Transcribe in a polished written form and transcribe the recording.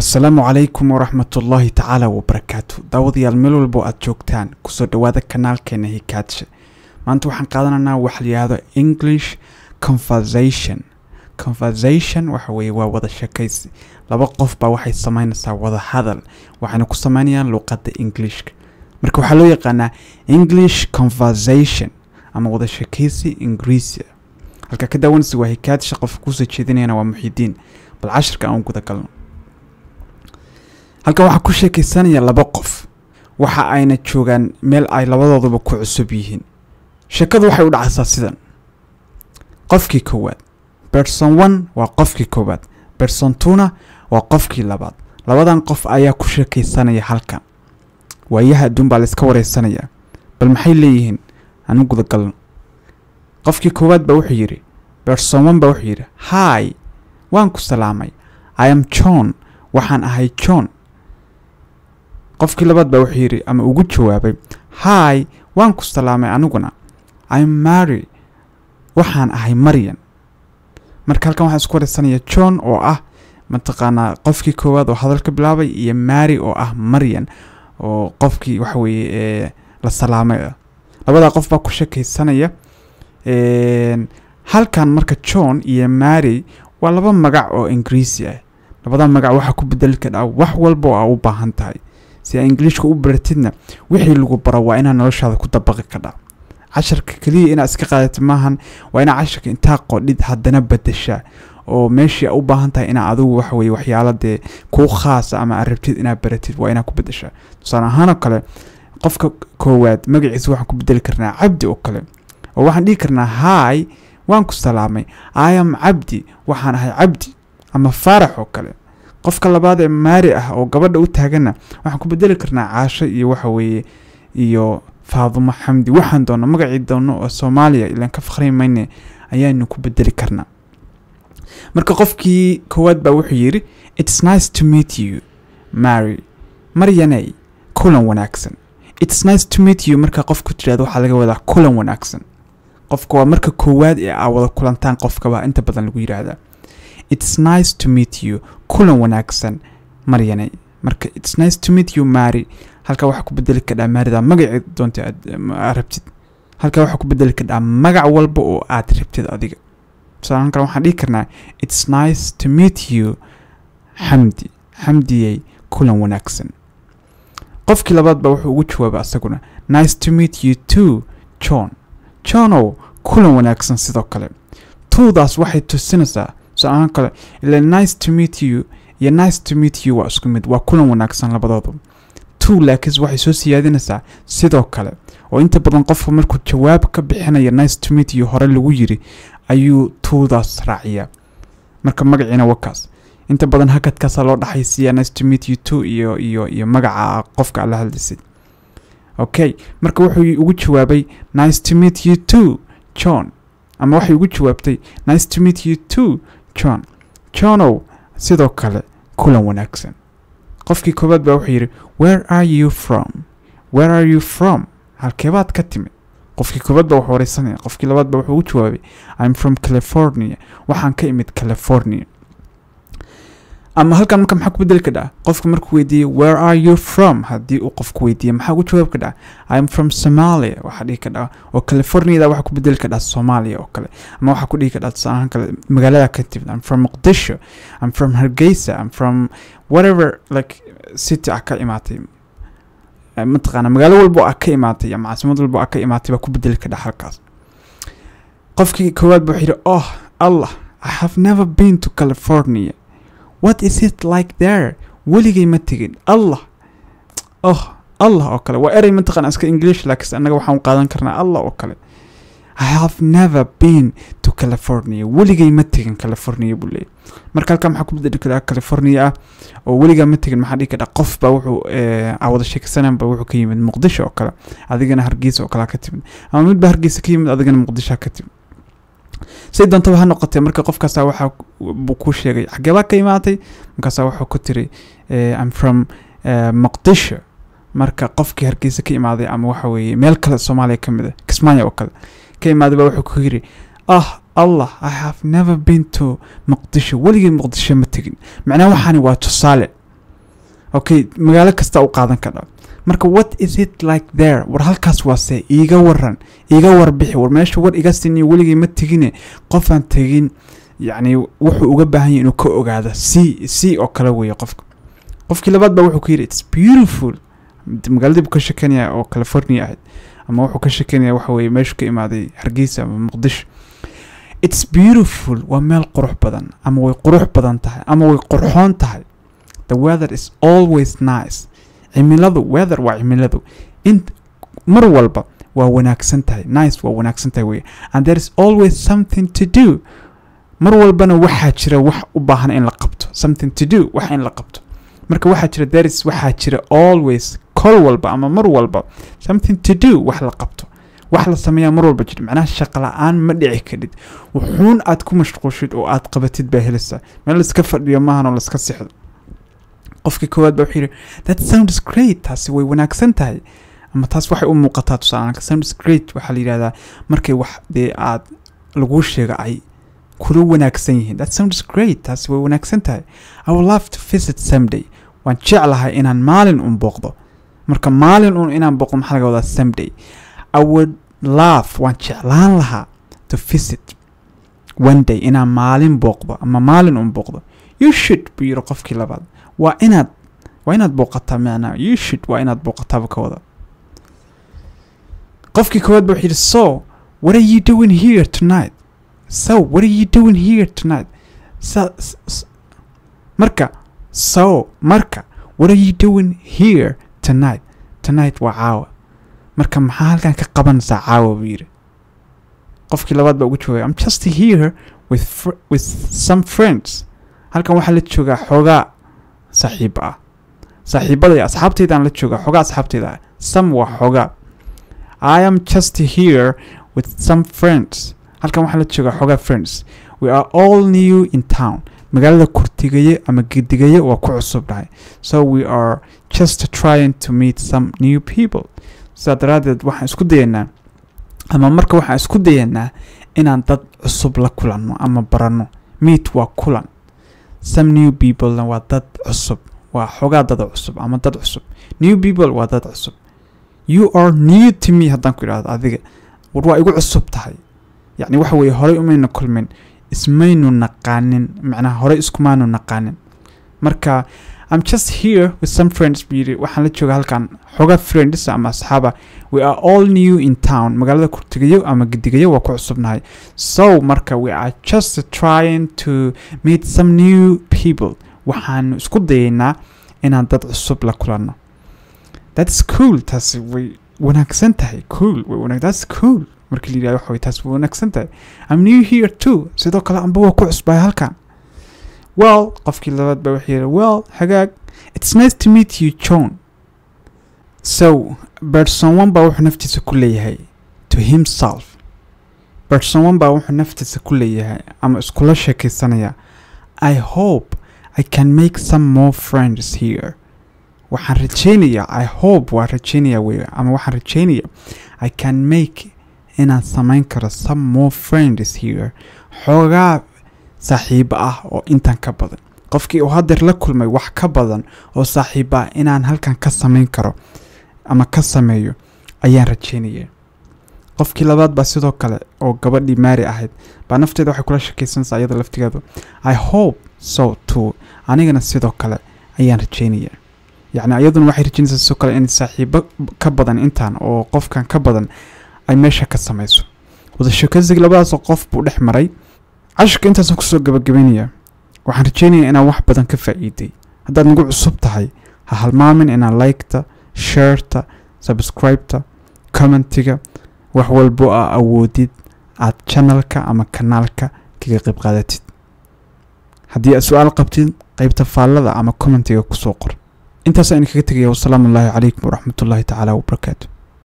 السلام عليكم ورحمة الله تعالى وبركاته. داوديال meel walbo aad joogtaan kusoo dhawaada kanaalkeena Hikaadshe. maanta waxaan qaadananaa wax la yiraahdo English conversation. Conversation waxa weeye waa wada sheekaysi. Laba qof baa waxay sameynaysaa wada hadal waxayna ku sameynayaan luqadda Englishka. marka waxa loo yaqaanaa English conversation ama wada sheekaysi Ingiriisi. halka ka daawanaysa waa Hikaadshe, qof ku soo jeedinayna waa Muxidiin. bal casharka aan guda galno. halka waxa ku sheekaysanaya laba qof waxa ayna joogan meel ay labadooduba ku cusub yihiin. sheekadu waxay u dhacaysaa sidan: qofkii koowaad, person 1 waa qofkii koowaad, person 2 waa qofkii labaad. labadan qof ayaa ku sheekaysanaya halkan. waayaha adduun baa la iska wareysanaya. bal maxay leeyihiin? anu guda galno. qofkii koowaad baa wuxuu yiri, person 1 baa wuxuu yiri, hi, waan ku salaamay, I am John, waxaan ahay John. qofkii labaad baa wuxuu yiri ama ugu jawaabay, hi, waan ku salaamay aniguna, I am Mary, waxaan ahay Marian. marka halkan waxa isku wareysanaya John oo ah mataqaana qofkii koowaad oo hadalka bilaabay iyo Mary oo ah Marian oo qofkii waxa weeye la salaamay. labada qof baa ku sheekaysanaya. halkan marka John iyo Mary waa laba magac oo Ingiriisi ah. labada magac waxa ku bedeli kara wax walba oo u baahan tahay si ay Englishka u baratidna wixii lagu baro waa inaad noloshaada ku dabaqi kartaa. casharka kaliya inaad iska qaadato maahan, waa inaad casharka intaa qodhid haddana bedeshaa oo meeshii u baahan tahay inaad adigu wax weeye waxyaalada ku khaas ama arabtid inaad baratid waa inaad ku bedeshaa. tusaale ahaan kale qofka koowaad magaciisa waxaan ku bedeli karnaa Cabdi oo kale, oo waxaan dhihi karnaa hi, waan ku salaamay, I am Cabdi, waxaan ahay Cabdi. ama Faarax oo kale. qofka labaad ee Mary ah oo gabadha u taagana waxaan ku bedeli karnaa Caasho iyo waxa weeye iyo Faaduma Xamdi, waxaan doona magacii doono oo Soomaaliya ilaan ka fakhrimayne ayaanu ku bedeli karnaa. marka qofkii koowaad baa wuxuu yiri, it's nice to meet you Mary. Marianay, kulan wanaagsan. it's nice to meet you marka qofku tiraado waxa laga wadaa kulan wanaagsan. qofka waa marka koowaad ee aad wada kulantaan qofka baa inta badan lagu yiraahdaa it's nice to meet you, kulan wanaagsan Marianay. marka it's nice to meet you Mary, halka waxa ku bedeli karaa Maryda magaceed doonta aad rabtid. halka waxa ku bedeli karaa magac walba oo aad rabtid adiga. sababta kale waxaan dhihi karnaa it's nice to meet you Xamdi. Xamdiyay, kulan wanaagsan. qofkii labaad baa wuxuu ugu jawaabay asaguna, nice to meet you too John. John, kulan wanaagsan sidoo kale. daas waxay tusinaysaa sababta kale ila nice to meet you iyo nice to meet you waa isku mid, waa kulan wanaagsan labadoodu. laakiin waxay soo siyaadinaysaa sidoo kale, oo inta badan qofku markuu jawaab ka bixinayo nice to meet you hore lagu yiri ayuu daas raaciyaa. marka magaciina wakaas inta badan hakadkaas loo dhaxaysiiyaa nice to meet you too iyo magaca qofka la hadlaysid. okay, marka wuxuu ugu jawaabay nice to meet you too John, ama waxay ugu jawaabtay nice to meet you too John. John, sidoo kale kulan wanaagsan. qofkii koowaad baa wuxuu yiri, where are you from? Where are you from? halkee baad ka timid? qofkii koowaad baa wuxuu wareysanaya. qofkii labaad baa wuxuu ugu jawaabay, I'm from California, waxaan ka imid California. ama halkan marka maxaa ku bedeli karaa qofka markuu weydiiyo where are you from, haddii uu qofku weydiiyo maxaa ugu jawaab karaa I'm from Somalia, waxa dhihi karaa oo California waxa ku bedeli karaa Soomaaliya oo kale. ama waxa ku dhihi karaa saan kale magaalada ka timid, I'm from Muqdisho, I'm from Hargeysa, I'm from whatever like city ka imaatay. mataqaana magaalo walba ka imaatay ama caasimad walba ka imaatay baa ku bedeli karaa halkaas. qofkii koowaad buu yiri, oh Allah, I have never been to California. What is it like there? weligay ma tegin. Allah, oh Allah oo kale waa eray mataqaana iska English laakiin anaga waxaan qaadan karnaa Allah oo kale. I have never been to California, weligay ma tegin California buu leeyahay. marka halka maxaa ku bedeli karaa California oo weligay ma tegin maxaa dhihi karaa qof baa wuxuu awada sheekaysanaan baa wuxuu ka yimid Muqdisho oo kale, adigana Hargeysa oo kale ka timid, ama mid baa Hargeysa ka yimid adigana Muqdisho ka timid. say doonto waxa noqotay marka qofkaas waxa uu ku sheegay xageeba ka imaatay, markaas wuxuu ku tiri I'm from Muqdisho. marka qofkii Hargeysa ka imaaday ama waxa weeye meel kale Soomaaliya ka mid ah Kismaayo oo kale ka imaaday baa wuxuu ku yiri, Allah, I have never been to Muqdisho, weligay Muqdisho ma tegin. macnaheedu waxani waa tusaale okay magaalo kasta u qaadan kara marka what is it like there war halkaas waase iiga waran iiga warbixi war meesha war iga sinii weligii ma tegine qofaan tegin yani wuxuu uga baahan yahay inuu ka ogaado si oo kala weeyo qofkii labaad baa wuxuu ku yiri it's beautiful magaalada ka sheekanaya oo California ahayd ama wuxuu ka sheekanaya waxa weeye meesha ka imaaday Hargeysa ama Muqdisho it's beautiful waa meel qurux badan ama way qurux badan tahay ama way qurxoon tahay the weather is always nice cimiladu weather waa cimiladu in mar walba waa wanaagsan tahay nice waa wanaagsan tahay way and there is always something to do mar walbana waxa jira wax u baahan in la qabto something to do wax in la qabto marka waxa jira there is waxa jira always kol walba ama mar walba something to do wax la qabto wax la sameeyaa mar walba jira macnaha shaqo la'aan ma dhici kadid wuxuun aad ku mashquulshid oo aad qabatid baa helaysaa meel la iska fadhiyo maahan oo la iska sixdo qofkii koowaad baa wuxuu yiri that sounds great taasi way wanaagsan tahay ama taas waxay u muuqataa tusaale sounds great waxa la yiraahdaa markay wax dee aad lagu sheego ay kula wanaagsan yihiin that sounds great taasi way wanaagsan tahay I would love to visit someday waan jeclahay inaan maalin booqdo marka maalin inaan booqdo maxaa laga wadaa someday I would love waan jeclaan lahaa to visit one day inaan maalin booqdo ama maalin booqdo you should be yiri qofkii labaad waa inaad booqataa macna you should waa inaad booqataa ka wada qofkii koowaad buu yiri so what are you doing here tonight what are you doing here tonight marka what are you doing here tonight waa caawa marka maxaa halkan ka qabanaysaa caawa buu yiri qofkii labaad baa ugu joogay I'm just here with some friends halkan waxa la joogaa xogaa saaxiibada asxaabteyda aan la joogaa xogaa asxaabteyda some waa xogaa I am just here with some friends halkan waxa la joogaa xogaa friends we are all new in town magaalada kurtigaye ama gidigaye waa ku cusubnahay so we are just trying to meet some new people saadaradeed waxaan isku dayanaa ama marka waxaan isku dayanaa inaan dad cusub la kulanno ama barano meet waa kulan some new people waa dad cusub waa xogaa dad cusub ama dad cusub new people waa dad cusub you are new to me haddaan ku idhaahdo adiga war waa igu cusub tahay yani waxa weeye horey umayna kulmin ismaynu naqaanin macnaha horey iskumaanu naqaanin marka I'm just here with some friends biri waxaan la joogaa halkan xogaa friends ama asxaaba we are all new in town magaalada kurtigayo ama gidigayo waa ku cusubnahay so marka we are just trying to meet some new people waxaan isku dayaynaa inaan dad cusub la kulanno that's cool taasi way wanaagsan tahay cool way wanaagsan that's cool markii la yiraahdo waxa way taas way wanaagsan tahay I'm new here too sidoo kale amba waa ku cusbay halkan well qofkii labaad baa wuxuu yiri well hagaag it's nice to meet you John so person one baa wuxuu naftiisa ku leeyahay to himself person one baa wuxuu naftiisa ku leeyahay ama iskula sheekaysanaya I hope I can make some more friends here waxaan rajaynayaa I hope waa rajaynayaa weey ama waxaan rajaynayaa I can make inaan samayn karo some more friends here xogaa saaxiib ah oo intan ka badan qofkii uu hadeer la kulmay wax ka badan oo saaxiib ah inaan halkan ka samayn karo ama ka sameeyo ayaan rajaynayaa qofkii labaad baa sidoo kale oo gabadhii Mary ahayd baa nafteeda waxay kula shaqaysanaysaa iyada laftigeedu I hope so too anigana sidoo kale ayaan rajaynayaa yani ayaduna waxay rajaynaysaa sidoo kale in saaxiib ka badan intan oo qofkan ka badan ay meesha ka samayso wada sheekaysiga labadaas qof buu dhex maray cashka intaas ku soo gabagabeynaya waxaan rajaynayaa inaan wax badan ka faa'iiday haddaad nagu cusub tahay ha halmaamin inaan like-ta share-ta subscribe-ta comment-iga wax walbo awoodid aad channel-ka ama kanaalka kaga qayb qaadatid haddii aad su'aal qabtid qaybta faallada ama comment-iga ku soo qor intaas ayaan kaga tagayaa wasalaamu calaykum waraxmatullaahi tacaala wabarakaatuh